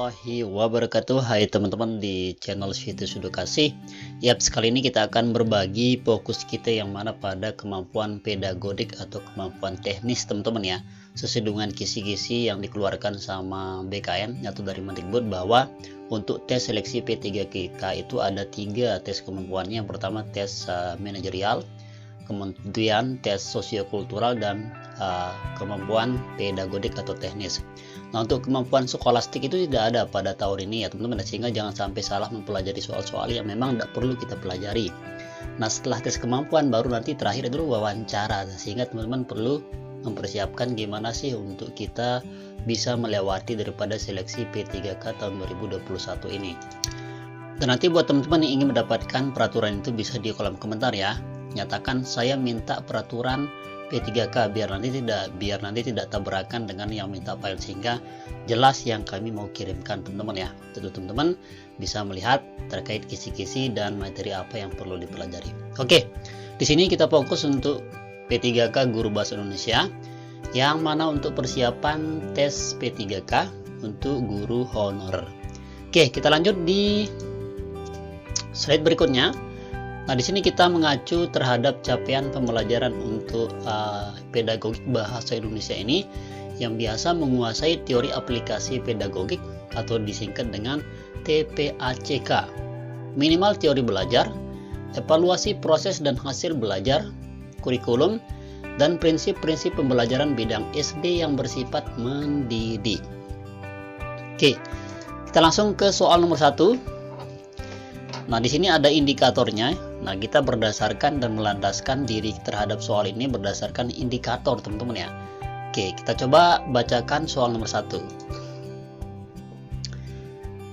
warahmatullahi wabarakatuh. Hai teman-teman di channel Situs Edukasi. Yap, sekali ini kita akan berbagi fokus kita yang mana pada kemampuan pedagodik atau kemampuan teknis teman-teman ya. Sesuai dengan kisi-kisi yang dikeluarkan sama BKN atau dari Mendikbud bahwa untuk tes seleksi P3K itu ada 3 tes kemampuannya. Yang pertama tes manajerial, kemudian tes sosiokultural, dan kemampuan pedagodik atau teknis. Nah, untuk kemampuan skolastik itu tidak ada pada tahun ini ya teman-teman, sehingga jangan sampai salah mempelajari soal-soal yang memang tidak perlu kita pelajari. Nah, setelah tes kemampuan baru nanti terakhir itu wawancara, sehingga teman-teman perlu mempersiapkan gimana sih untuk kita bisa melewati daripada seleksi P3K tahun 2021 ini. Dan nanti buat teman-teman yang ingin mendapatkan peraturan itu bisa di kolom komentar ya. Nyatakan saya minta peraturan P3K biar nanti tidak tabrakan dengan yang minta file, sehingga jelas yang kami mau kirimkan teman-teman ya. Tentu teman-teman bisa melihat terkait kisi-kisi dan materi apa yang perlu dipelajari. Oke, di sini kita fokus untuk P3K Guru Bahasa Indonesia, yang mana untuk persiapan tes P3K untuk guru honorer. Oke, kita lanjut di slide berikutnya. Nah, di sini kita mengacu terhadap capaian pembelajaran untuk pedagogik bahasa Indonesia ini yang biasa menguasai teori aplikasi pedagogik atau disingkat dengan TPACK. Minimal teori belajar, evaluasi proses dan hasil belajar, kurikulum, dan prinsip-prinsip pembelajaran bidang SD yang bersifat mendidik. Oke, kita langsung ke soal nomor 1. Nah, di sini ada indikatornya. Nah, kita berdasarkan dan melandaskan diri terhadap soal ini berdasarkan indikator teman-teman ya. Oke, kita coba bacakan soal nomor 1.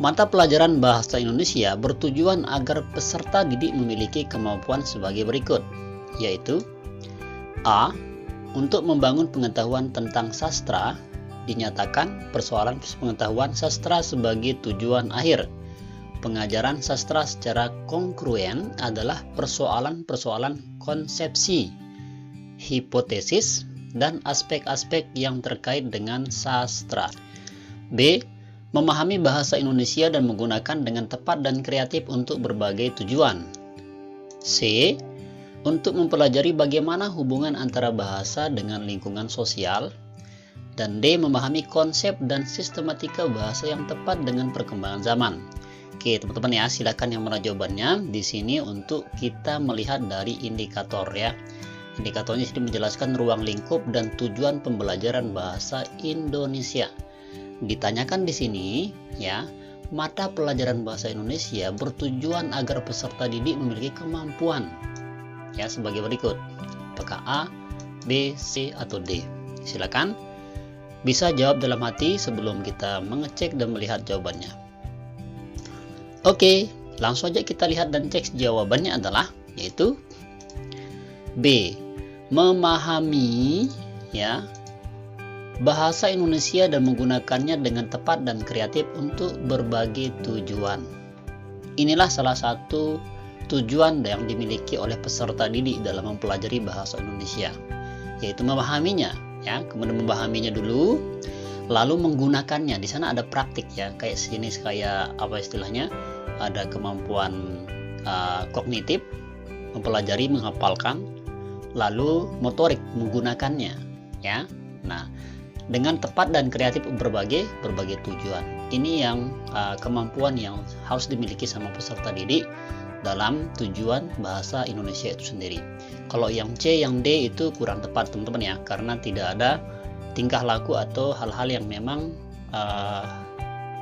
Mata pelajaran bahasa Indonesia bertujuan agar peserta didik memiliki kemampuan sebagai berikut, yaitu A. Untuk membangun pengetahuan tentang sastra, dinyatakan persoalan pengetahuan sastra sebagai tujuan akhir. Pengajaran sastra secara kongruen adalah persoalan-persoalan konsepsi, hipotesis, dan aspek-aspek yang terkait dengan sastra. B. Memahami bahasa Indonesia dan menggunakan dengan tepat dan kreatif untuk berbagai tujuan. C. Untuk mempelajari bagaimana hubungan antara bahasa dengan lingkungan sosial. Dan D. Memahami konsep dan sistematika bahasa yang tepat dengan perkembangan zaman. Oke teman-teman ya, silakan yang mana jawabannya. Di sini untuk kita melihat dari indikator ya. Indikatornya sini menjelaskan ruang lingkup dan tujuan pembelajaran bahasa Indonesia. Ditanyakan di sini ya, mata pelajaran bahasa Indonesia bertujuan agar peserta didik memiliki kemampuan ya sebagai berikut. Apakah A, B, C, atau D? Silakan bisa jawab dalam hati sebelum kita mengecek dan melihat jawabannya. Oke, langsung aja kita lihat dan cek jawabannya adalah yaitu B. Memahami ya bahasa Indonesia dan menggunakannya dengan tepat dan kreatif untuk berbagai tujuan. Inilah salah satu tujuan yang dimiliki oleh peserta didik dalam mempelajari bahasa Indonesia, yaitu memahaminya ya, kemudian memahaminya dulu, lalu menggunakannya. Di sana ada praktik ya, kayak sini kayak apa istilahnya, ada kemampuan kognitif, mempelajari, menghafalkan, lalu motorik, menggunakannya ya. Nah, dengan tepat dan kreatif berbagai tujuan. Ini yang kemampuan yang harus dimiliki sama peserta didik dalam tujuan bahasa Indonesia itu sendiri. Kalau yang C, yang D itu kurang tepat teman-teman ya, karena tidak ada tingkah laku atau hal-hal yang memang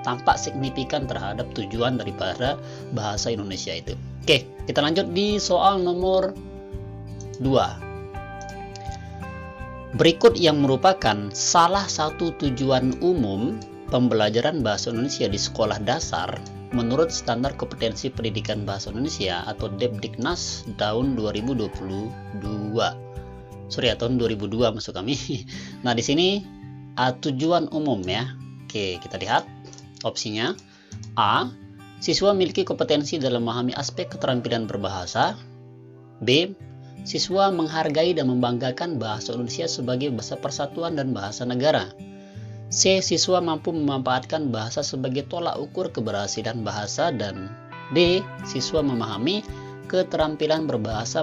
tampak signifikan terhadap tujuan daripada bahasa Indonesia itu. Oke, kita lanjut di soal nomor 2. Berikut yang merupakan salah satu tujuan umum pembelajaran bahasa Indonesia di sekolah dasar menurut standar kompetensi pendidikan bahasa Indonesia atau Depdiknas tahun 2022. Tahun 2002 maksud kami. Nah, di sini tujuan umum ya. Oke, kita lihat opsinya. A. Siswa memiliki kompetensi dalam memahami aspek keterampilan berbahasa. B. Siswa menghargai dan membanggakan bahasa Indonesia sebagai bahasa persatuan dan bahasa negara. C. Siswa mampu memanfaatkan bahasa sebagai tolak ukur keberhasilan bahasa. Dan D. Siswa memahami keterampilan berbahasa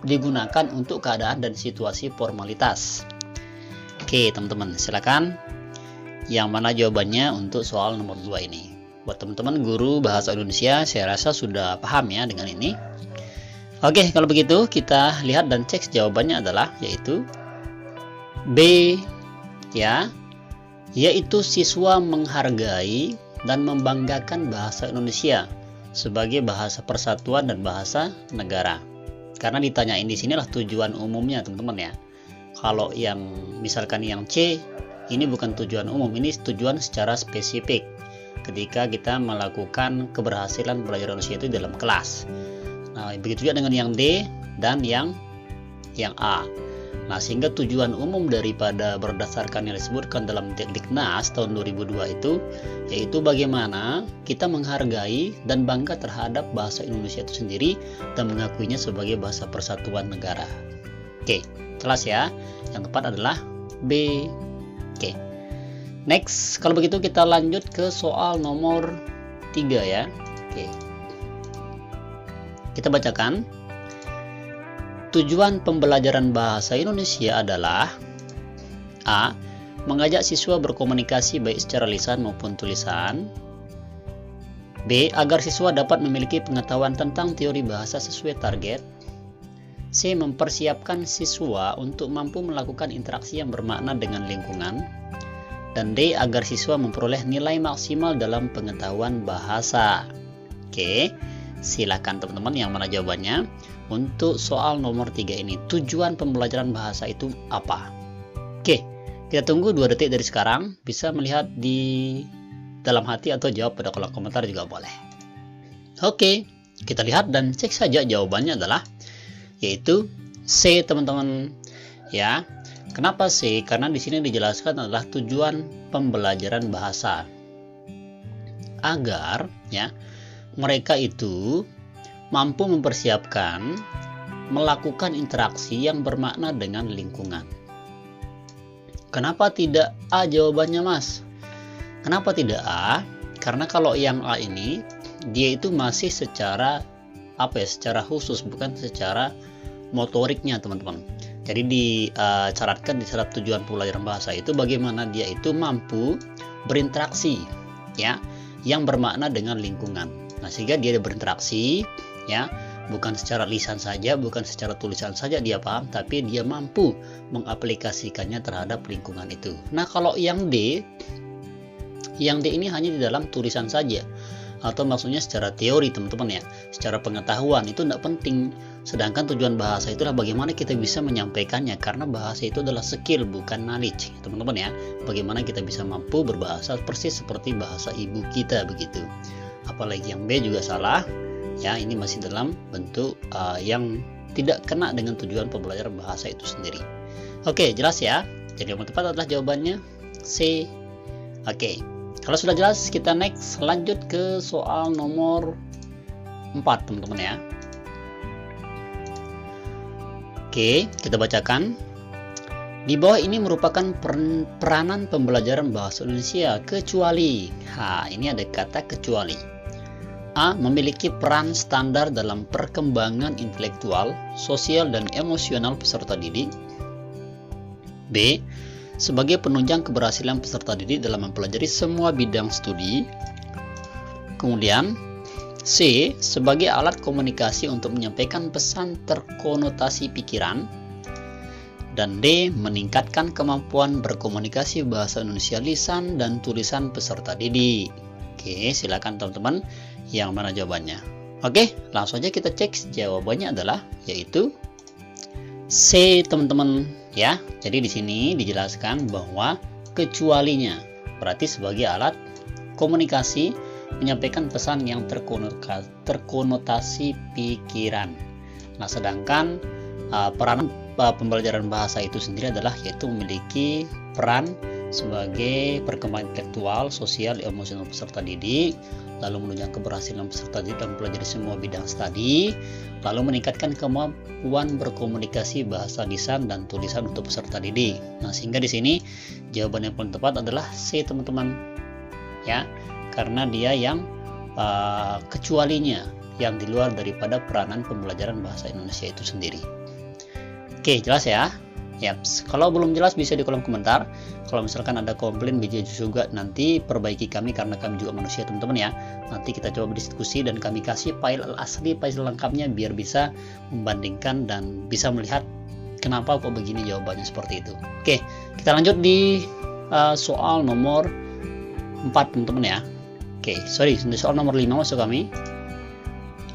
digunakan untuk keadaan dan situasi formalitas. Oke teman-teman, silakan yang mana jawabannya untuk soal nomor 2 ini. Buat teman-teman guru bahasa Indonesia, saya rasa sudah paham ya dengan ini. Oke, kalau begitu kita lihat dan cek jawabannya adalah yaitu B ya, yaitu siswa menghargai dan membanggakan bahasa Indonesia sebagai bahasa persatuan dan bahasa negara. Karena ditanyain di sinilah tujuan umumnya teman-teman ya. Kalau yang misalkan yang C ini bukan tujuan umum, ini tujuan secara spesifik ketika kita melakukan keberhasilan belajar Indonesia itu dalam kelas. Nah, begitu juga dengan yang D dan yang A. Nah, sehingga tujuan umum daripada berdasarkan yang disebutkan dalam Diknas tahun 2002 itu yaitu bagaimana kita menghargai dan bangga terhadap bahasa Indonesia itu sendiri dan mengakuinya sebagai bahasa persatuan negara. Oke, jelas ya. Yang tepat adalah B. Oke. Next, kalau begitu kita lanjut ke soal nomor 3 ya. Oke. Kita bacakan. Tujuan pembelajaran bahasa Indonesia adalah A. Mengajak siswa berkomunikasi baik secara lisan maupun tulisan. B. Agar siswa dapat memiliki pengetahuan tentang teori bahasa sesuai target. C. Mempersiapkan siswa untuk mampu melakukan interaksi yang bermakna dengan lingkungan. Dan D. Agar siswa memperoleh nilai maksimal dalam pengetahuan bahasa. Oke, silakan teman-teman yang mana jawabannya. Untuk soal nomor 3 ini, tujuan pembelajaran bahasa itu apa? Oke, kita tunggu 2 detik dari sekarang. Bisa melihat di dalam hati atau jawab pada kolom komentar juga boleh. Oke, kita lihat dan cek saja jawabannya adalah yaitu C teman-teman ya. Kenapa C? Karena di sini dijelaskan adalah tujuan pembelajaran bahasa agar ya mereka itu mampu mempersiapkan melakukan interaksi yang bermakna dengan lingkungan. Kenapa tidak A jawabannya Mas? Kenapa tidak A? Karena kalau yang A ini dia itu masih secara secara khusus, bukan secara motoriknya teman-teman. Jadi dicaratkan di syarat tujuan pembelajaran bahasa itu bagaimana dia itu mampu berinteraksi ya yang bermakna dengan lingkungan. Nah, sehingga dia berinteraksi ya, bukan secara lisan saja, bukan secara tulisan saja dia paham, tapi dia mampu mengaplikasikannya terhadap lingkungan itu. Nah, kalau yang D ini hanya di dalam tulisan saja, atau maksudnya secara teori teman-teman ya, secara pengetahuan itu tidak penting. Sedangkan tujuan bahasa itulah bagaimana kita bisa menyampaikannya, karena bahasa itu adalah skill bukan knowledge teman-teman ya. Bagaimana kita bisa mampu berbahasa persis seperti bahasa ibu kita begitu. Apalagi yang B juga salah ya, ini masih dalam bentuk yang tidak kena dengan tujuan pembelajaran bahasa itu sendiri. Oke, jelas ya. Jadi yang tepat adalah jawabannya C. Oke, kalau sudah jelas kita next lanjut ke soal nomor 4 teman-teman ya. Oke, kita bacakan. Di bawah ini merupakan peranan pembelajaran bahasa Indonesia kecuali. Ini ada kata kecuali. A. Memiliki peran standar dalam perkembangan intelektual, sosial, dan emosional peserta didik. B. Sebagai penunjang keberhasilan peserta didik dalam mempelajari semua bidang studi. Kemudian C. Sebagai alat komunikasi untuk menyampaikan pesan terkonotasi pikiran. Dan D. Meningkatkan kemampuan berkomunikasi bahasa Indonesia lisan dan tulisan peserta didik. Oke, silakan teman-teman yang mana jawabannya. Oke, langsung aja kita cek jawabannya adalah yaitu C teman-teman ya. Jadi di sini dijelaskan bahwa kecualinya berarti sebagai alat komunikasi menyampaikan pesan yang terkonotasi pikiran. Nah, sedangkan peran pembelajaran bahasa itu sendiri adalah yaitu memiliki peran sebagai perkembangan intelektual, sosial, emosional peserta didik, lalu menunjang keberhasilan peserta didik dalam mempelajari semua bidang studi, lalu meningkatkan kemampuan berkomunikasi bahasa lisan dan tulisan untuk peserta didik. Nah, sehingga di sini jawaban yang paling tepat adalah C, teman-teman. Ya, karena dia yang kecualinya yang di luar daripada peranan pembelajaran bahasa Indonesia itu sendiri. Oke, jelas ya? Yaps. Kalau belum jelas bisa di kolom komentar. Kalau misalkan ada komplain bisa juga nanti perbaiki kami karena kami juga manusia, teman-teman ya. Nanti kita coba berdiskusi dan kami kasih file asli, file lengkapnya biar bisa membandingkan dan bisa melihat kenapa kok begini jawabannya seperti itu. Oke, kita lanjut di soal nomor 4, teman-teman ya. Oke, sorry, soal nomor 5 masuk kami.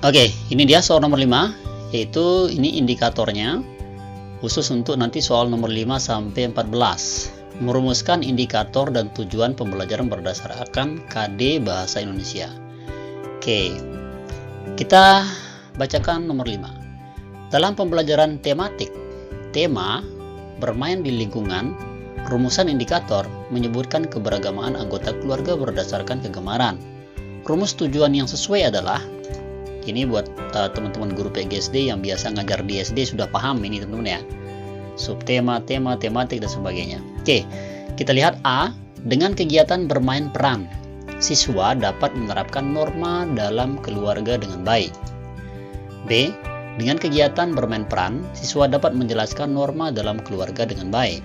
Oke, ini dia soal nomor 5, yaitu ini indikatornya khusus untuk nanti soal nomor 5 sampai 14. Merumuskan indikator dan tujuan pembelajaran berdasarkan KD Bahasa Indonesia. Oke, kita bacakan nomor 5. Dalam pembelajaran tematik, tema bermain di lingkungan, rumusan indikator menyebutkan keberagaman anggota keluarga berdasarkan kegemaran. Rumus tujuan yang sesuai adalah, ini buat teman-teman guru PGSD yang biasa ngajar di SD sudah paham ini, teman-teman ya. Subtema, tema, tematik dan sebagainya. Oke, kita lihat A. Dengan kegiatan bermain peran, siswa dapat menerapkan norma dalam keluarga dengan baik. B. Dengan kegiatan bermain peran, siswa dapat menjelaskan norma dalam keluarga dengan baik.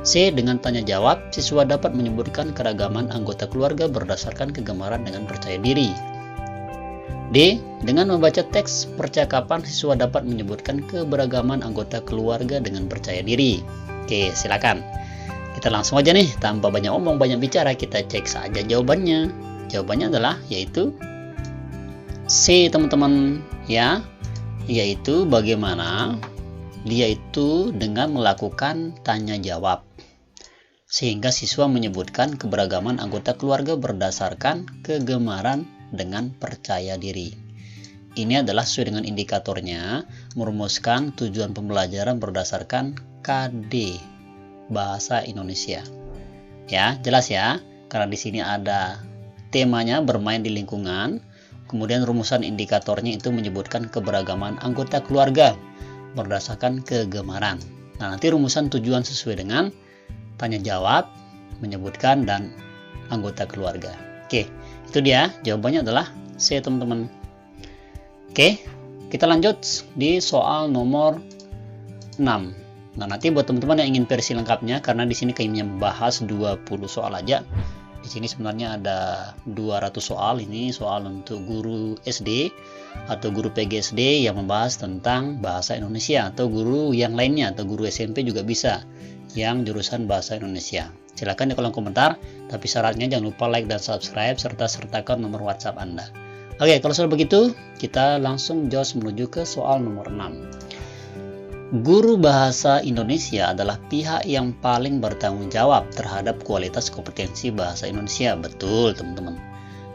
C. Dengan tanya jawab, siswa dapat menyebutkan keragaman anggota keluarga berdasarkan kegemaran dengan percaya diri. D. Dengan membaca teks percakapan, siswa dapat menyebutkan keberagaman anggota keluarga dengan percaya diri. Oke, silakan. Kita langsung aja nih, tanpa banyak omong, banyak bicara, kita cek saja jawabannya. Jawabannya adalah yaitu C, teman-teman ya. Yaitu bagaimana dia itu dengan melakukan tanya jawab. Sehingga siswa menyebutkan keberagaman anggota keluarga berdasarkan kegemaran dengan percaya diri. Ini adalah sesuai dengan indikatornya, merumuskan tujuan pembelajaran berdasarkan KD Bahasa Indonesia. Ya, jelas ya, karena di sini ada temanya bermain di lingkungan, kemudian rumusan indikatornya itu menyebutkan keberagaman anggota keluarga berdasarkan kegemaran. Nah, nanti rumusan tujuan sesuai dengan tanya jawab, menyebutkan dan anggota keluarga. Oke, itu dia jawabannya adalah C, teman-teman. Oke, kita lanjut di soal nomor 6. Nah, nanti buat teman-teman yang ingin versi lengkapnya, karena di sini kayaknya membahas 20 soal aja. Di sini sebenarnya ada 200 soal. Ini soal untuk guru SD atau guru PGSD yang membahas tentang bahasa Indonesia, atau guru yang lainnya, atau guru SMP juga bisa yang jurusan bahasa Indonesia. Silahkan di kolom komentar, tapi syaratnya jangan lupa like dan subscribe, serta sertakan nomor WhatsApp Anda. Oke, kalau sudah begitu, kita langsung jos menuju ke soal nomor 6. Guru bahasa Indonesia adalah pihak yang paling bertanggung jawab terhadap kualitas kompetensi bahasa Indonesia. Betul, teman-teman.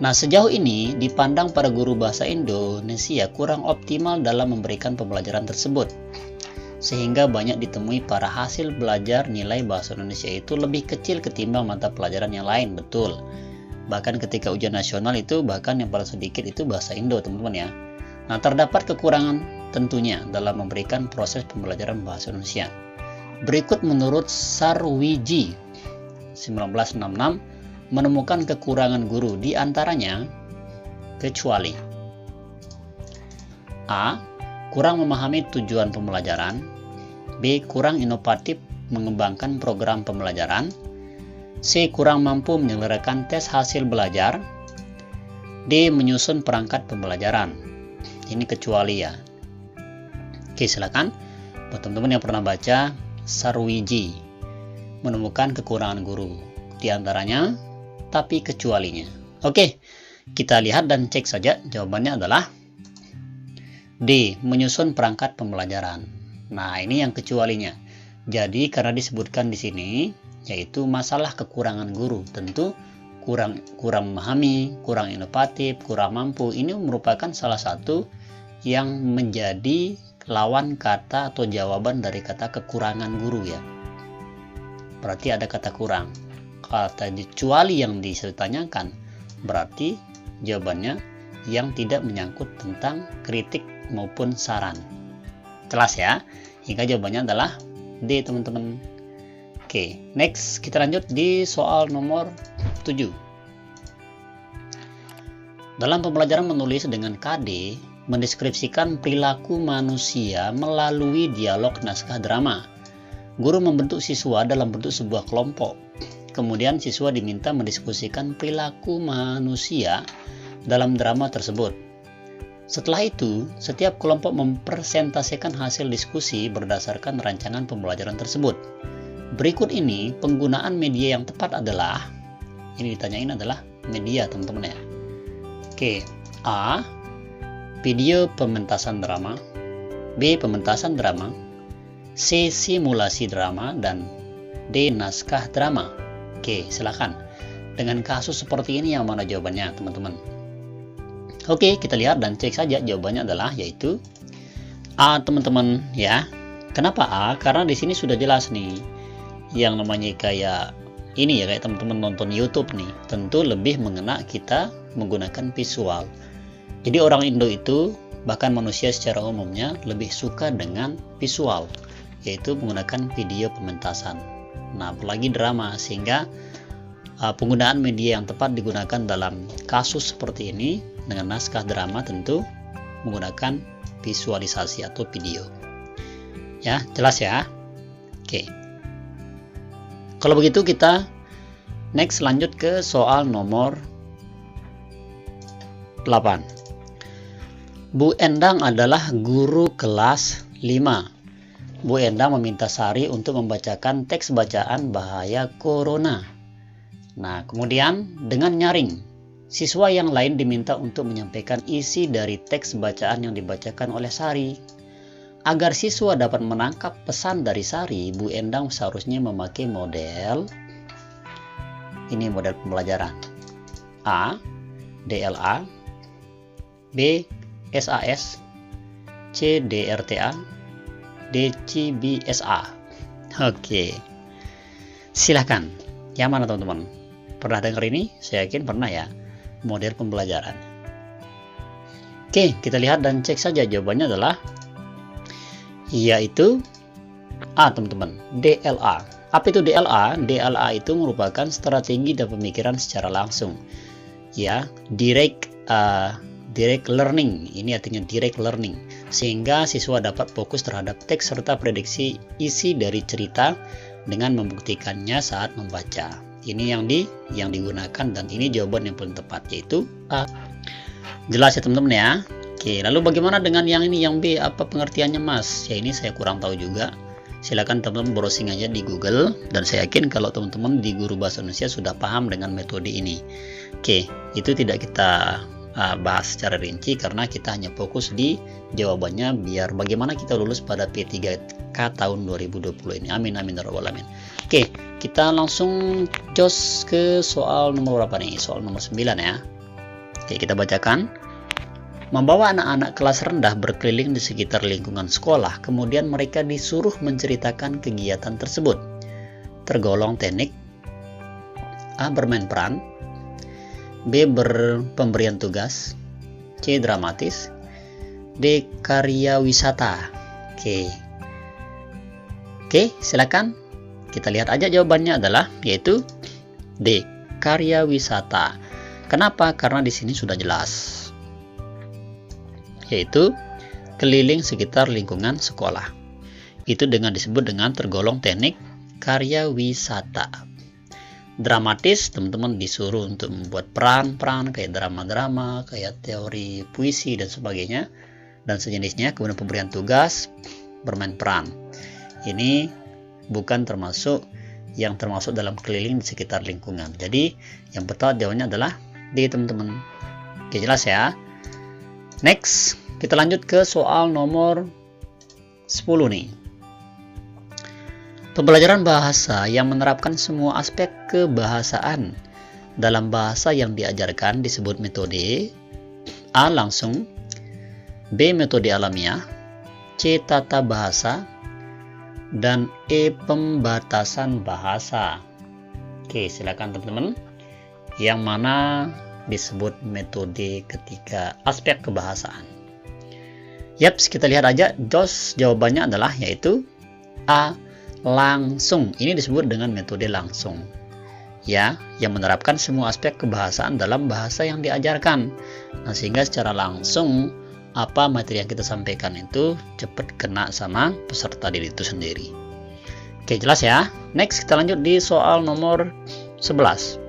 Nah, sejauh ini dipandang para guru bahasa Indonesia kurang optimal dalam memberikan pembelajaran tersebut. Sehingga banyak ditemui para hasil belajar nilai bahasa Indonesia itu lebih kecil ketimbang mata pelajaran yang lain. Betul. Bahkan ketika ujian nasional itu bahkan yang paling sedikit itu bahasa Indo, teman-teman ya. Nah, terdapat kekurangan tentunya dalam memberikan proses pembelajaran bahasa Indonesia. Berikut menurut Sarwiji 1966 menemukan kekurangan guru, di antaranya kecuali A. Kurang memahami tujuan pembelajaran. B. Kurang inovatif mengembangkan program pembelajaran. C. Kurang mampu menyelenggarakan tes hasil belajar. D. Menyusun perangkat pembelajaran. Ini kecuali ya. Oke, silakan buat teman-teman yang pernah baca Sarwiji menemukan kekurangan guru, di antaranya tapi kecualinya. Oke, kita lihat dan cek saja. Jawabannya adalah D. Menyusun perangkat pembelajaran. Nah, ini yang kecualinya. Jadi karena disebutkan di sini yaitu masalah kekurangan guru, tentu kurang memahami, kurang inovatif, kurang mampu. Ini merupakan salah satu yang menjadi lawan kata atau jawaban dari kata kekurangan guru ya. Berarti ada kata kurang. Kata kecuali yang ditanyakan berarti Jawabannya yang tidak menyangkut tentang kritik maupun saran. Jelas ya? Hingga jawabannya adalah D, teman-teman. Oke, next kita lanjut di soal nomor 7. Dalam pembelajaran menulis dengan KD, mendeskripsikan perilaku manusia melalui dialog naskah drama. Guru membentuk siswa dalam bentuk sebuah kelompok. Kemudian siswa diminta mendiskusikan perilaku manusia dalam drama tersebut. Setelah itu, setiap kelompok mempresentasikan hasil diskusi berdasarkan rancangan pembelajaran tersebut. Berikut ini penggunaan media yang tepat adalah, ini ditanyain adalah media, teman-teman ya. Oke, A. Video pementasan drama, B. Pementasan drama, C. Simulasi drama, dan D. Naskah drama. Oke, silakan. Dengan kasus seperti ini yang mana jawabannya, teman-teman? Oke, kita lihat dan cek saja. Jawabannya adalah yaitu A, teman-teman ya. Kenapa A? Karena di sini sudah jelas nih. Yang namanya kayak ini ya, kayak teman-teman nonton YouTube nih, tentu lebih mengena kita menggunakan visual. Jadi orang Indo itu, bahkan manusia secara umumnya, lebih suka dengan visual, yaitu menggunakan video pementasan. Nah, apalagi drama, sehingga penggunaan media yang tepat digunakan dalam kasus seperti ini dengan naskah drama tentu menggunakan visualisasi atau video. Ya, jelas ya? Oke. Kalau begitu kita next lanjut ke soal nomor 8. Bu Endang adalah guru kelas 5. Bu Endang meminta Sari untuk membacakan teks bacaan bahaya corona. Nah, kemudian dengan nyaring, siswa yang lain diminta untuk menyampaikan isi dari teks bacaan yang dibacakan oleh Sari. Agar siswa dapat menangkap pesan dari Sari, Bu Endang seharusnya memakai model, ini model pembelajaran, A. DLA, B. SAS, C. DRTA, D. CBSA. Oke, silahkan. Yang mana teman-teman? Pernah dengar ini? Saya yakin pernah ya, model pembelajaran. Oke, kita lihat dan cek saja. Jawabannya adalah yaitu A, teman-teman, DLA. Apa itu DLA? DLA itu merupakan strategi dan pemikiran secara langsung. Ya, direct learning. Ini artinya direct learning. Sehingga siswa dapat fokus terhadap teks serta prediksi isi dari cerita dengan membuktikannya saat membaca. Ini yang digunakan dan ini jawaban yang paling tepat, yaitu A. Jelas ya teman-teman ya? Oke, lalu bagaimana dengan yang ini, yang B? Apa pengertiannya Mas? Ya ini saya kurang tahu juga. Silakan teman-teman browsing aja di Google, dan saya yakin kalau teman-teman di Guru Bahasa Indonesia sudah paham dengan metode ini. Oke, itu tidak kita bahas secara rinci karena kita hanya fokus di jawabannya biar bagaimana kita lulus pada P3K tahun 2020 ini. Amin amin ya rabbal alamin. Oke, kita langsung jos ke soal nomor berapa nih? Soal nomor 9 ya. Oke, kita bacakan. Membawa anak-anak kelas rendah berkeliling di sekitar lingkungan sekolah, kemudian mereka disuruh menceritakan kegiatan tersebut. Tergolong teknik A. Bermain peran, B. Pemberian tugas, C. Dramatis, D. Karya wisata. Oke, silakan kita lihat aja. Jawabannya adalah yaitu D. Karya wisata. Kenapa? Karena di sini sudah jelas, yaitu keliling sekitar lingkungan sekolah. Itu disebut dengan tergolong teknik karya wisata. Dramatis, teman-teman disuruh untuk membuat peran-peran kayak drama-drama, kayak teori puisi dan sebagainya dan sejenisnya. Kemudian pemberian tugas, bermain peran. Ini bukan termasuk dalam keliling di sekitar lingkungan. Jadi yang pertama jawabannya adalah D, teman-teman. Oke, jelas ya? Next, kita lanjut ke soal nomor 10 nih. Pembelajaran bahasa yang menerapkan semua aspek kebahasaan dalam bahasa yang diajarkan disebut metode A. Langsung, B. Metode alamiah, C. Tata bahasa, dan E. Pembatasan bahasa. Oke, silakan teman-teman. Yang mana disebut metode ketika aspek kebahasaan. Yaps, kita lihat aja. Jawabannya adalah yaitu A. Langsung. Ini disebut dengan metode langsung. Ya, yang menerapkan semua aspek kebahasaan dalam bahasa yang diajarkan. Nah, sehingga secara langsung apa materi yang kita sampaikan itu cepat kena sama peserta didik itu sendiri. Oke, jelas ya. Next, kita lanjut di soal nomor 11.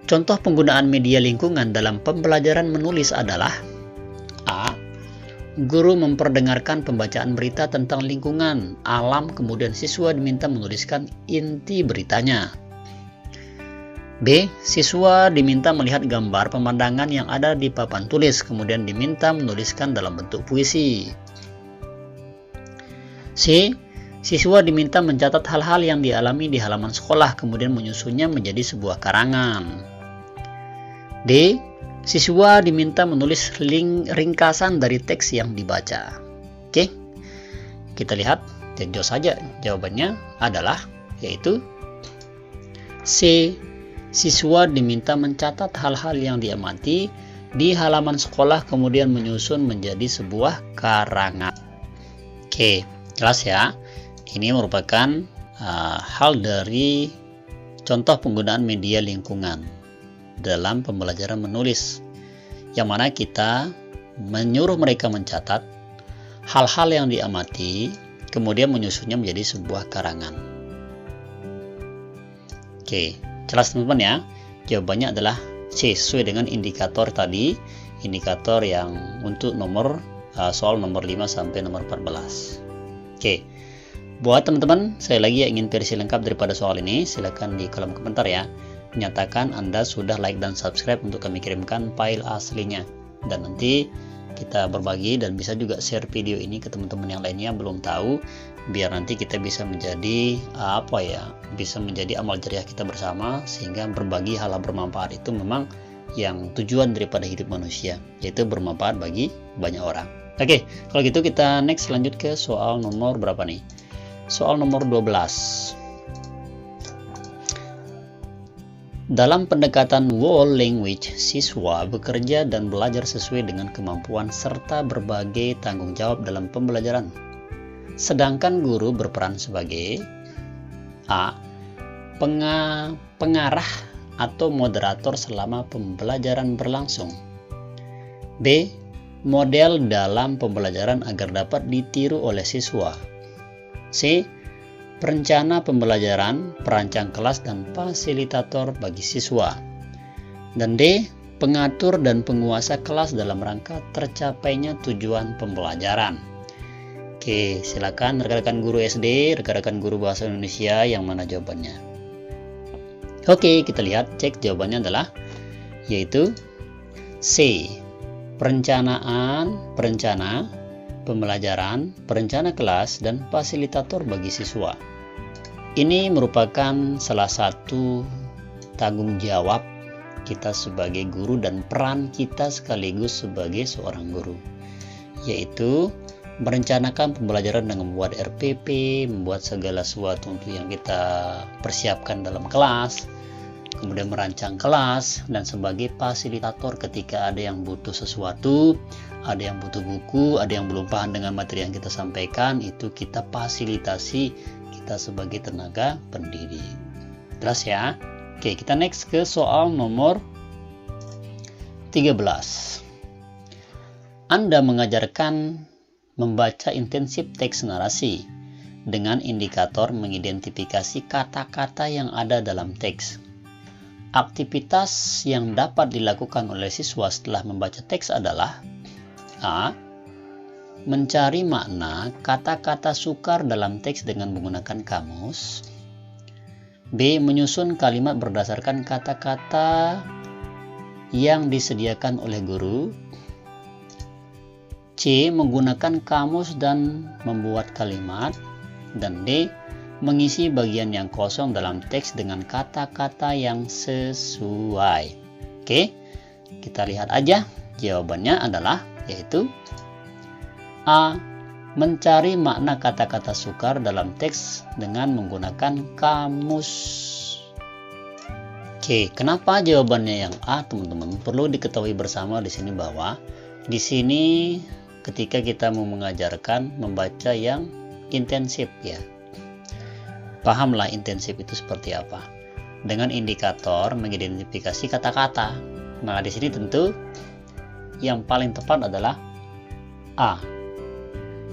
Contoh penggunaan media lingkungan dalam pembelajaran menulis adalah A. Guru memperdengarkan pembacaan berita tentang lingkungan, alam, kemudian siswa diminta menuliskan inti beritanya. B. Siswa diminta melihat gambar pemandangan yang ada di papan tulis, kemudian diminta menuliskan dalam bentuk puisi. C. Siswa diminta mencatat hal-hal yang dialami di halaman sekolah, kemudian menyusunnya menjadi sebuah karangan. D. Siswa diminta menulis ringkasan dari teks yang dibaca. Oke, kita lihat jauh saja. Jawabannya adalah yaitu C. Siswa diminta mencatat hal-hal yang diamati di halaman sekolah kemudian menyusun menjadi sebuah karangan. Oke, jelas ya. Ini merupakan hal dari contoh penggunaan media lingkungan dalam pembelajaran menulis, yang mana kita menyuruh mereka mencatat hal-hal yang diamati kemudian menyusunnya menjadi sebuah karangan. Oke, jelas teman-teman ya. Jawabannya adalah C, sesuai dengan indikator tadi, indikator yang untuk nomor soal nomor 5 sampai nomor 14. Oke, buat teman-teman saya lagi yang ingin versi lengkap daripada soal ini, silakan di kolom komentar ya. Nyatakan Anda sudah like dan subscribe untuk kami kirimkan file aslinya, dan nanti kita berbagi dan bisa juga share video ini ke teman-teman yang lainnya yang belum tahu, biar nanti kita bisa menjadi bisa menjadi amal jariah kita bersama, sehingga berbagi hal bermanfaat itu memang yang tujuan daripada hidup manusia, yaitu bermanfaat bagi banyak orang. Oke, kalau gitu kita next lanjut ke soal nomor berapa nih? Soal nomor 12. Dalam pendekatan world language, siswa bekerja dan belajar sesuai dengan kemampuan serta berbagai tanggung jawab dalam pembelajaran. Sedangkan guru berperan sebagai A. Pengarah atau moderator selama pembelajaran berlangsung. B. Model dalam pembelajaran agar dapat ditiru oleh siswa. C. Perencana pembelajaran, perancang kelas dan fasilitator bagi siswa. Dan D. Pengatur dan penguasa kelas dalam rangka tercapainya tujuan pembelajaran. Oke, silakan rekan-rekan guru SD, rekan-rekan guru bahasa Indonesia yang mana jawabannya. Oke, kita lihat, cek jawabannya adalah yaitu C. Perencanaa, pembelajaran, perencana kelas, dan fasilitator bagi siswa. Ini merupakan salah satu tanggung jawab kita sebagai guru dan peran kita sekaligus sebagai seorang guru, yaitu merencanakan pembelajaran dengan membuat RPP, membuat segala sesuatu yang kita persiapkan dalam kelas, kemudian merancang kelas, dan sebagai fasilitator ketika ada yang butuh sesuatu, ada yang butuh buku, ada yang belum paham dengan materi yang kita sampaikan, itu kita fasilitasi kita sebagai tenaga pendidik. Jelas ya? Oke, kita next ke soal nomor 13. Anda mengajarkan membaca intensif teks narasi dengan indikator mengidentifikasi kata-kata yang ada dalam teks. Aktivitas yang dapat dilakukan oleh siswa setelah membaca teks adalah A. Mencari makna kata-kata sukar dalam teks dengan menggunakan kamus. B. Menyusun kalimat berdasarkan kata-kata yang disediakan oleh guru. C. Menggunakan kamus dan membuat kalimat. Dan D. Mengisi bagian yang kosong dalam teks dengan kata-kata yang sesuai. Oke, kita lihat aja. Jawabannya adalah yaitu A. Mencari makna kata-kata sukar dalam teks dengan menggunakan kamus. Oke, kenapa jawabannya yang A, teman-teman? Perlu diketahui bersama di sini bahwa di sini ketika kita mau mengajarkan membaca yang intensif ya. Pahamlah intensif itu seperti apa. Dengan indikator mengidentifikasi kata-kata. Nah, di sini tentu yang paling tepat adalah A.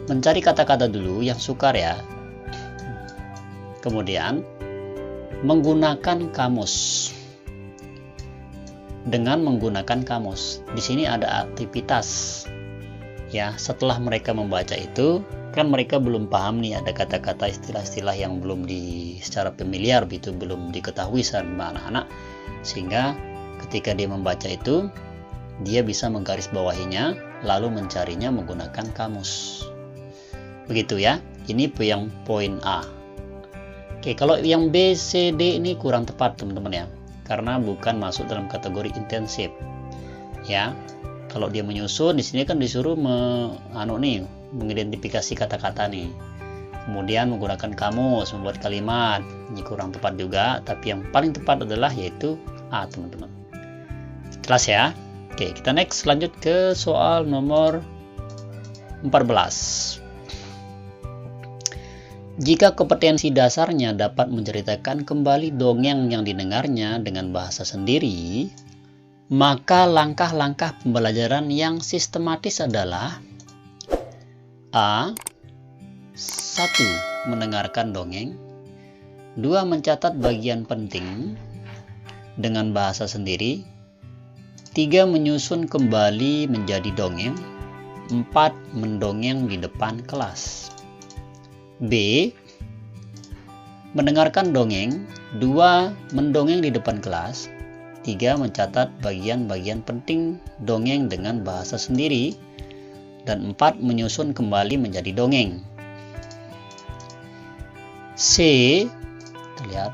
Mencari kata-kata dulu yang sukar ya. Kemudian menggunakan kamus. Dengan menggunakan kamus. Di sini ada aktivitas. Ya, setelah mereka membaca itu, kan mereka belum paham nih, ada kata-kata istilah-istilah yang belum secara familiar itu belum diketahui sama anak-anak, sehingga ketika dia membaca itu dia bisa menggarisbawahinya lalu mencarinya menggunakan kamus. Begitu ya. Ini yang poin A. Oke, kalau yang B, C, D ini kurang tepat teman-teman ya, karena bukan masuk dalam kategori intensif. Ya, kalau dia menyusun di sini kan disuruh mengidentifikasi kata-kata nih. Kemudian menggunakan kamus, membuat kalimat. Ini kurang tepat juga, tapi yang paling tepat adalah yaitu A, teman-teman. Jelas ya? Oke, kita next lanjut ke soal nomor 14. Jika kompetensi dasarnya dapat menceritakan kembali dongeng yang didengarnya dengan bahasa sendiri, maka langkah-langkah pembelajaran yang sistematis adalah A. 1. Mendengarkan dongeng. 2. Mencatat bagian penting dengan bahasa sendiri. 3. Menyusun kembali menjadi dongeng. 4. Mendongeng di depan kelas. B. Mendengarkan dongeng. 2. Mendongeng di depan kelas. 3. Mencatat bagian-bagian penting dongeng dengan bahasa sendiri. Dan 4. Menyusun kembali menjadi dongeng. C. Terlihat.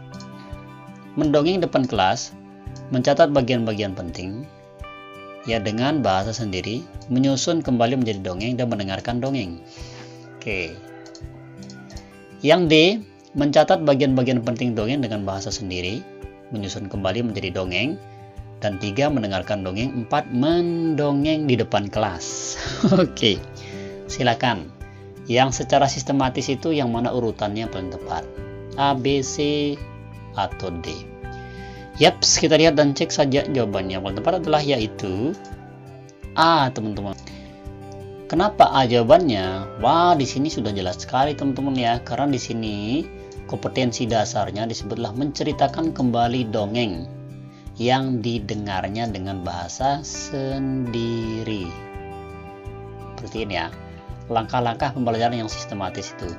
Mendongeng depan kelas. Mencatat bagian-bagian penting ya dengan bahasa sendiri. Menyusun kembali menjadi dongeng dan mendengarkan dongeng. Oke. Yang D, mencatat bagian-bagian penting dongeng dengan bahasa sendiri, menyusun kembali menjadi dongeng, dan 3. Mendengarkan dongeng, 4. Mendongeng di depan kelas. Oke, silakan. Yang secara sistematis itu yang mana urutannya paling tepat? A, B, C, atau D? Yaps, kita lihat dan cek saja jawabannya. Yang paling tepat adalah yaitu A, teman-teman. Kenapa A jawabannya? Wah, di sini sudah jelas sekali teman-teman ya. Karena di sini kompetensi dasarnya disebutlah menceritakan kembali dongeng yang didengarnya dengan bahasa sendiri. Seperti ini ya. Langkah-langkah pembelajaran yang sistematis itu.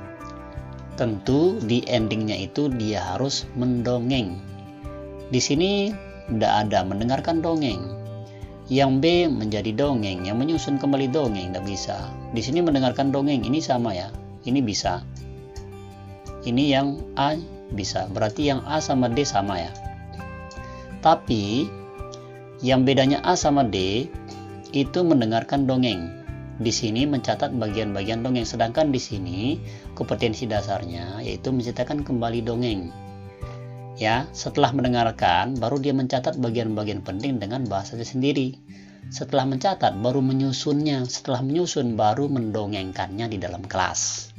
Tentu di endingnya itu dia harus mendongeng. Di sini tidak ada mendengarkan dongeng. Yang B menjadi dongeng, yang menyusun kembali dongeng tidak bisa. Di sini mendengarkan dongeng ini sama ya. Ini bisa. Ini yang A bisa. Berarti yang A sama D sama ya. Tapi yang bedanya A sama D itu mendengarkan dongeng. Di sini mencatat bagian-bagian dongeng, sedangkan di sini kompetensi dasarnya yaitu menceritakan kembali dongeng. Ya, setelah mendengarkan baru dia mencatat bagian-bagian penting dengan bahasanya sendiri. Setelah mencatat baru menyusunnya, setelah menyusun baru mendongengkannya di dalam kelas.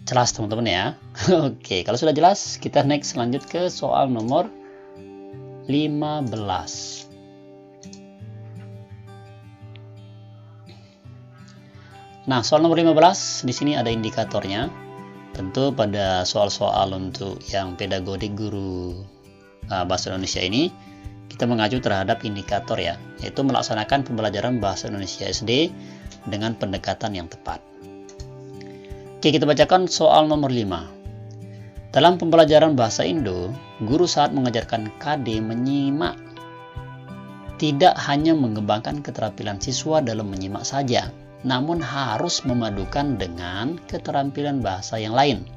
Jelas teman-teman ya. Oke, kalau sudah jelas kita next lanjut ke soal nomor 15. Nah, soal nomor 15 di sini ada indikatornya. Tentu pada soal-soal untuk yang pedagodik guru bahasa Indonesia ini kita mengacu terhadap indikator ya, yaitu melaksanakan pembelajaran bahasa Indonesia SD dengan pendekatan yang tepat. Oke, kita bacakan soal nomor 5. Dalam pembelajaran bahasa Indo, guru saat mengajarkan KD menyimak tidak hanya mengembangkan keterampilan siswa dalam menyimak saja, namun harus memadukan dengan keterampilan bahasa yang lain.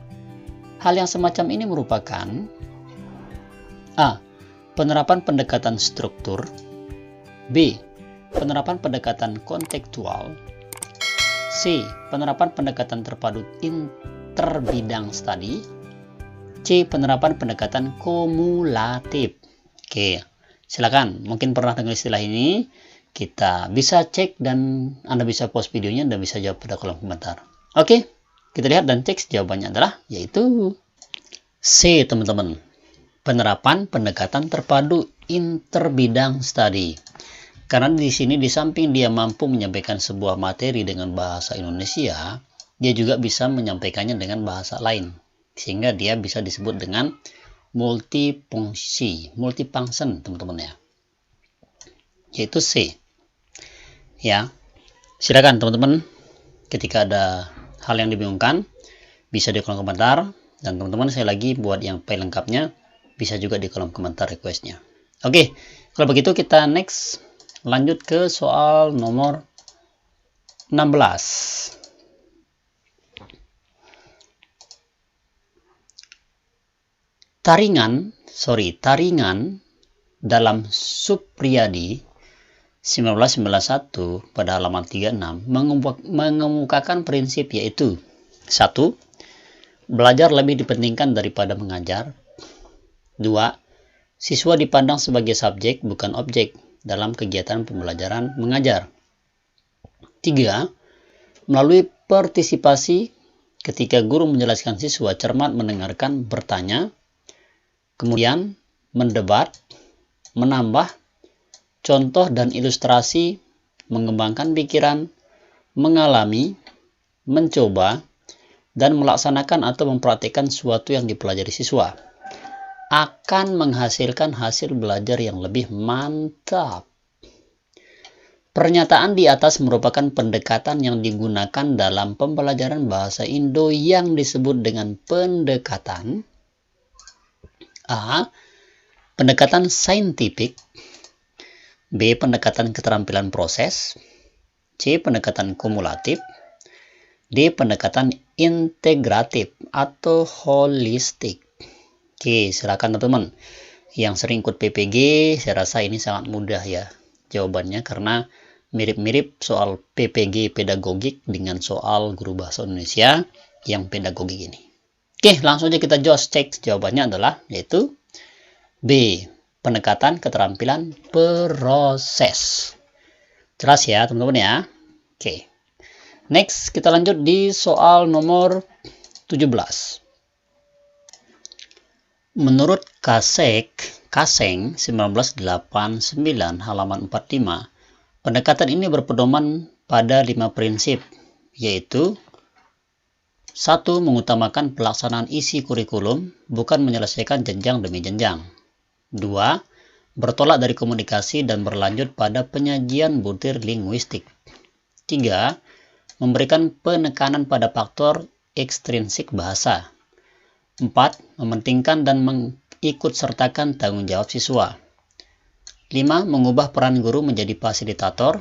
Hal yang semacam ini merupakan A. Penerapan pendekatan struktur. B. Penerapan pendekatan kontekstual. C. Penerapan pendekatan terpadu interbidang studi. C. Penerapan pendekatan kumulatif. Oke, silakan. Mungkin pernah dengar istilah ini. Kita bisa cek dan Anda bisa post videonya dan bisa jawab pada kolom komentar. Oke, kita lihat dan cek jawabannya adalah yaitu C, teman-teman. Penerapan pendekatan terpadu interbidang studi. Karena di sini di samping dia mampu menyampaikan sebuah materi dengan bahasa Indonesia, dia juga bisa menyampaikannya dengan bahasa lain. Sehingga dia bisa disebut dengan multifunction, teman-teman ya. Yaitu C. Ya, silakan teman-teman, ketika ada hal yang dibingungkan bisa di kolom komentar, dan teman-teman saya lagi buat yang file lengkapnya bisa juga di kolom komentar requestnya. Oke, kalau begitu kita next lanjut ke soal nomor 16. Taringan dalam Supriyadi 1991 pada halaman 36 mengemukakan prinsip yaitu 1. Belajar lebih dipentingkan daripada mengajar. 2. Siswa dipandang sebagai subjek bukan objek dalam kegiatan pembelajaran mengajar. 3. Melalui partisipasi ketika guru menjelaskan, siswa cermat mendengarkan, bertanya, kemudian mendebat, menambah contoh dan ilustrasi, mengembangkan pikiran, mengalami, mencoba, dan melaksanakan atau mempraktikkan sesuatu yang dipelajari siswa akan menghasilkan hasil belajar yang lebih mantap. Pernyataan di atas merupakan pendekatan yang digunakan dalam pembelajaran bahasa Indo yang disebut dengan pendekatan A. Pendekatan saintifik, B. Pendekatan keterampilan proses, C. Pendekatan kumulatif, D. Pendekatan integratif atau holistik. Oke, silakan teman-teman. Yang sering ikut PPG, saya rasa ini sangat mudah ya jawabannya, karena mirip-mirip soal PPG pedagogik dengan soal guru bahasa Indonesia yang pedagogik ini. Oke, langsung aja kita just cek jawabannya adalah yaitu B. Pendekatan keterampilan proses. Jelas ya teman-teman ya. Oke. Next kita lanjut di soal nomor 17. Menurut Kaseng 1989 halaman 45, pendekatan ini berpedoman pada 5 prinsip, yaitu 1. Mengutamakan pelaksanaan isi kurikulum, bukan menyelesaikan jenjang demi jenjang. 2. Bertolak dari komunikasi dan berlanjut pada penyajian butir linguistik. 3. Memberikan penekanan pada faktor ekstrinsik bahasa. 4. Mementingkan dan mengikutsertakan tanggung jawab siswa. 5. Mengubah peran guru menjadi fasilitator,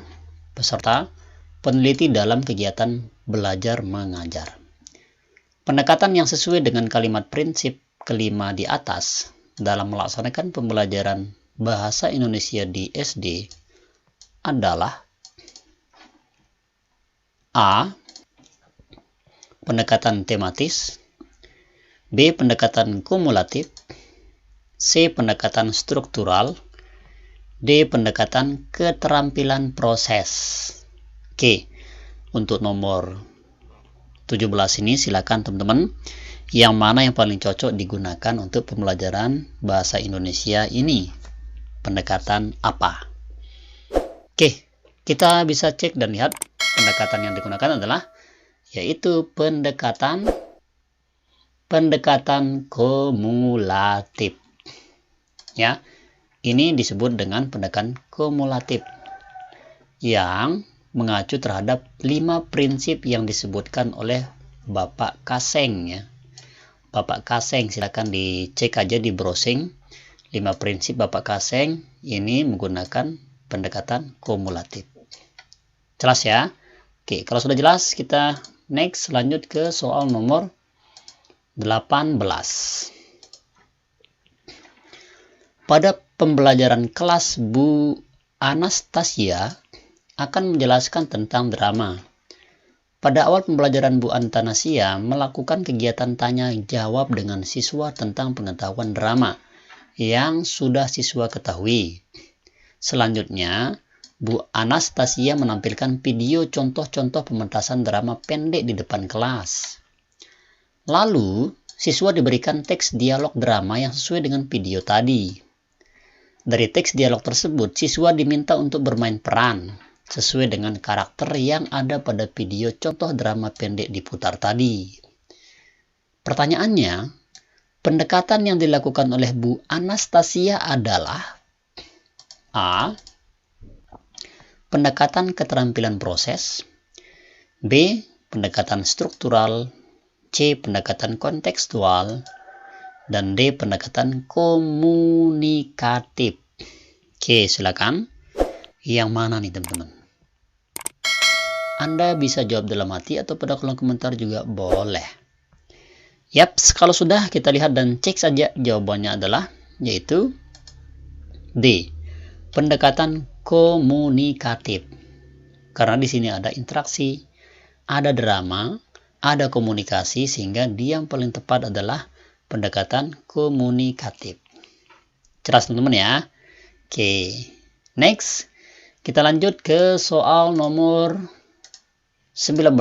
peserta, peneliti dalam kegiatan belajar mengajar. Pendekatan yang sesuai dengan kalimat prinsip kelima di atas dalam melaksanakan pembelajaran bahasa Indonesia di SD adalah A. Pendekatan tematis, B. Pendekatan kumulatif, C. Pendekatan struktural, D. Pendekatan keterampilan proses. Oke, untuk nomor 17 ini silakan teman-teman, yang mana yang paling cocok digunakan untuk pembelajaran bahasa Indonesia ini? Pendekatan apa? Oke, kita bisa cek dan lihat pendekatan yang digunakan adalah yaitu pendekatan kumulatif. Ya, ini disebut dengan pendekatan kumulatif yang mengacu terhadap 5 prinsip yang disebutkan oleh Bapak Kaseng ya. Bapak Kaseng, silakan dicek aja di browsing 5 prinsip Bapak Kaseng ini menggunakan pendekatan kumulatif. Jelas ya? Oke, kalau sudah jelas kita next lanjut ke soal nomor 18. Pada pembelajaran kelas Bu Anastasia akan menjelaskan tentang drama. Pada awal pembelajaran Bu Anastasia melakukan kegiatan tanya jawab dengan siswa tentang pengetahuan drama. yang sudah siswa ketahui. Selanjutnya, Bu Anastasia menampilkan video contoh-contoh pementasan drama pendek di depan kelas. Lalu, siswa diberikan teks dialog drama yang sesuai dengan video tadi. Dari teks dialog tersebut, siswa diminta untuk bermain peran sesuai dengan karakter yang ada pada video contoh drama pendek diputar tadi. Pertanyaannya, pendekatan yang dilakukan oleh Bu Anastasia adalah A. Pendekatan keterampilan proses, B. Pendekatan struktural, C. Pendekatan kontekstual, dan D. Pendekatan komunikatif. Oke, silakan. Yang mana nih teman-teman? Anda bisa jawab dalam hati atau pada kolom komentar juga boleh. Yaps, kalau sudah kita lihat dan cek saja jawabannya adalah yaitu D. Pendekatan komunikatif. Karena di sini ada interaksi, ada drama, ada komunikasi, sehingga dia yang paling tepat adalah pendekatan komunikatif. Jelas teman-teman ya? Oke, next kita lanjut ke soal nomor 19.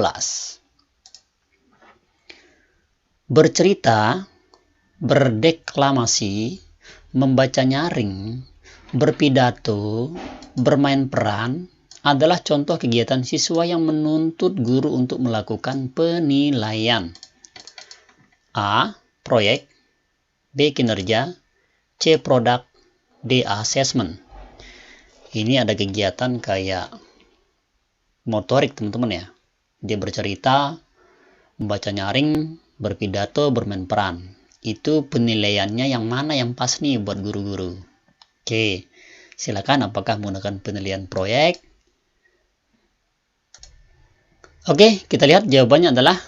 Bercerita, berdeklamasi, membaca nyaring, berpidato, bermain peran adalah contoh kegiatan siswa yang menuntut guru untuk melakukan penilaian. A. Proyek, B. Kinerja, C. Produk, D. Assessment. Ini ada kegiatan kayak motorik teman-teman ya. Dia bercerita, membaca nyaring, berpidato, bermain peran. Itu penilaiannya yang mana yang pas nih buat guru-guru. Oke, silakan apakah menggunakan penilaian proyek. Oke, kita lihat jawabannya adalah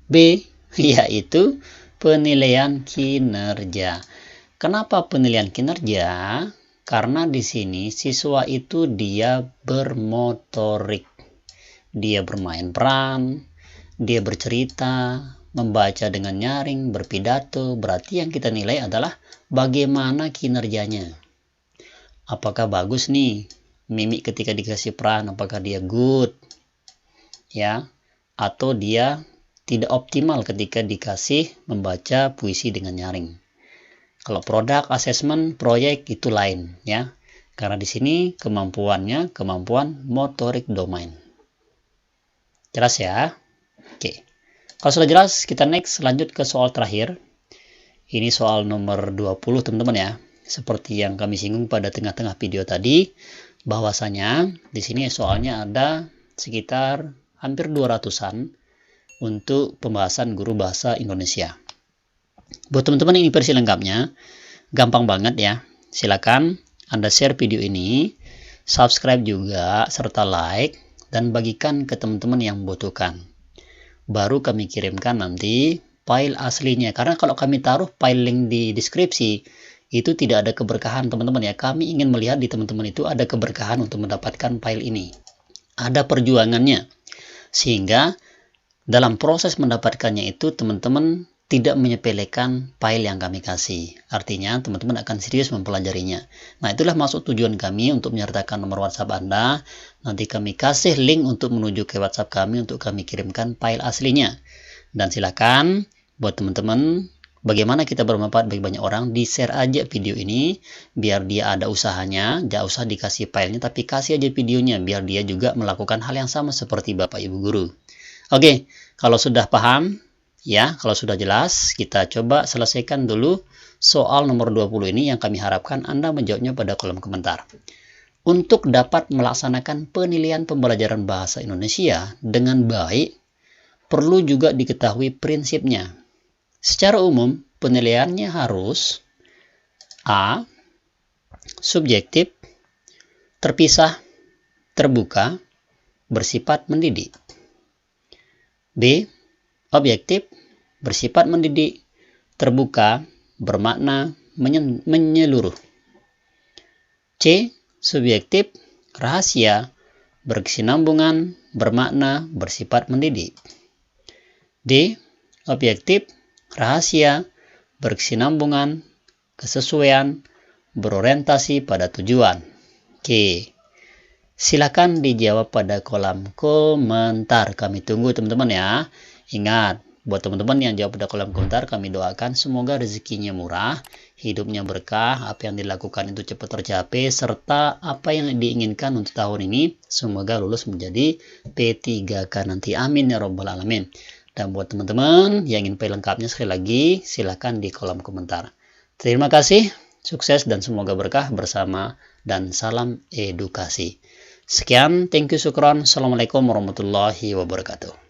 B, yaitu penilaian kinerja. Kenapa penilaian kinerja? Karena di sini siswa itu dia bermotorik. Dia bermain peran, dia bercerita, membaca dengan nyaring, berpidato. Berarti yang kita nilai adalah bagaimana kinerjanya. Apakah bagus nih mimik ketika dikasih peran, apakah dia good ya, atau dia tidak optimal ketika dikasih membaca puisi dengan nyaring. Kalau produk, assessment, proyek itu lain ya. Karena di sini kemampuannya kemampuan motorik domain. Jelas ya? Oke. Kalau sudah jelas, kita next lanjut ke soal terakhir. Ini soal nomor 20 teman-teman ya. Seperti yang kami singgung pada tengah-tengah video tadi, bahwasanya di sini soalnya ada sekitar hampir 200-an untuk pembahasan guru bahasa Indonesia. Buat teman-teman ini versi lengkapnya, gampang banget ya. Silakan Anda share video ini, subscribe juga, serta like, dan bagikan ke teman-teman yang membutuhkan. Baru kami kirimkan nanti file aslinya. Karena kalau kami taruh file link di deskripsi, itu tidak ada keberkahan teman-teman ya. Kami ingin melihat di teman-teman itu ada keberkahan untuk mendapatkan file ini. Ada perjuangannya. Sehingga dalam proses mendapatkannya itu teman-teman tidak menyepelekan file yang kami kasih. Artinya teman-teman akan serius mempelajarinya. Nah, itulah maksud tujuan kami untuk menyertakan nomor WhatsApp Anda. Nanti kami kasih link untuk menuju ke WhatsApp kami untuk kami kirimkan file aslinya. Dan silakan buat teman-teman, bagaimana kita bermanfaat bagi banyak orang, di-share aja video ini biar dia ada usahanya. Jangan usah dikasih filenya, tapi kasih aja videonya biar dia juga melakukan hal yang sama seperti Bapak Ibu guru. Oke, kalau sudah paham ya, kalau sudah jelas, kita coba selesaikan dulu soal nomor 20 ini yang kami harapkan Anda menjawabnya pada kolom komentar. Untuk dapat melaksanakan penilaian pembelajaran bahasa Indonesia dengan baik, perlu juga diketahui prinsipnya. Secara umum, penilaiannya harus A. Subjektif, terpisah, terbuka, bersifat mendidik. B. Objektif, bersifat mendidik, terbuka, bermakna menyeluruh. C. Subjektif, rahasia, berkesinambungan, bermakna, bersifat mendidik. D. Objektif, rahasia, berkesinambungan, kesesuaian, berorientasi pada tujuan. Oke, silakan dijawab pada kolom komentar. Kami tunggu teman-teman ya. Ingat, buat teman-teman yang jawab pada kolom komentar, kami doakan semoga rezekinya murah, hidupnya berkah, apa yang dilakukan itu cepat tercapai, serta apa yang diinginkan untuk tahun ini semoga lulus menjadi P3K nanti. Amin ya robbal alamin. Dan buat teman-teman yang ingin file lengkapnya, sekali lagi silahkan di kolom komentar. Terima kasih, sukses dan semoga berkah bersama, dan salam edukasi. Sekian, thank you, syukron. Assalamualaikum warahmatullahi wabarakatuh.